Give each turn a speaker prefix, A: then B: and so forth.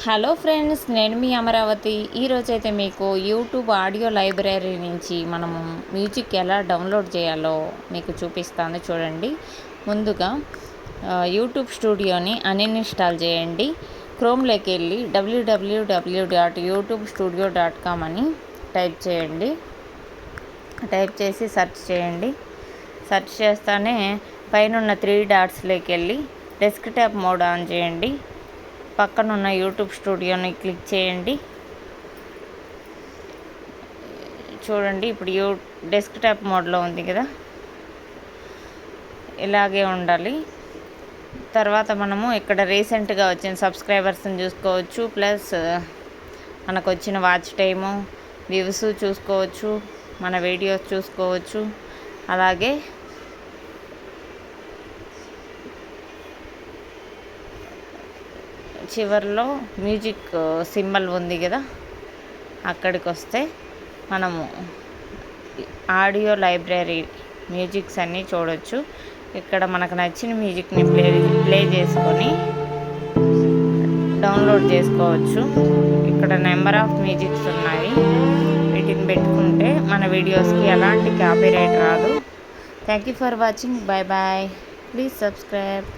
A: Hello friends, నేను మీ అమరావతి. ఈరోజైతే మీకు యూట్యూబ్ ఆడియో లైబ్రరీ నుంచి మనము మ్యూజిక్ ఎలా డౌన్లోడ్ చేయాలో మీకు చూపిస్తాను చూడండి. ముందుగా యూట్యూబ్ స్టూడియోని అన్ఇన్స్టాల్ చేయండి. క్రోమ్లోకి వెళ్ళి www.youtubestudio.com అని టైప్ చేయండి. టైప్ చేసి సెర్చ్ చేయండి. సెర్చ్ చేస్తానే పైన 3 డాట్స్లోకి వెళ్ళి డెస్క్టాప్ మోడ్ ఆన్ చేయండి. పక్కనున్న యూట్యూబ్ స్టూడియోని క్లిక్ చేయండి. చూడండి, ఇప్పుడు డెస్క్టాప్ మోడ్లో ఉంది కదా, ఇలాగే ఉండాలి. తర్వాత మనము ఇక్కడ రీసెంట్గా వచ్చిన సబ్స్క్రైబర్స్ని చూసుకోవచ్చు, ప్లస్ మనకు వచ్చిన వాచ్ టైము, వ్యూస్ చూసుకోవచ్చు, మన వీడియోస్ చూసుకోవచ్చు. అలాగే చివరిలో మ్యూజిక్ సింబల్ ఉంది కదా, అక్కడికి వస్తే మనము ఆడియో లైబ్రరీ మ్యూజిక్స్ అన్నీ చూడవచ్చు. ఇక్కడ మనకు నచ్చిన మ్యూజిక్ని ప్లే చేసుకొని డౌన్లోడ్ చేసుకోవచ్చు. ఇక్కడ నెంబర్ ఆఫ్ మ్యూజిక్స్ ఉన్నాయి. వీటిని పెట్టుకుంటే మన వీడియోస్కి ఎలాంటి కాపీరైట్ రాదు. Thank you for watching. Bye bye. Please subscribe.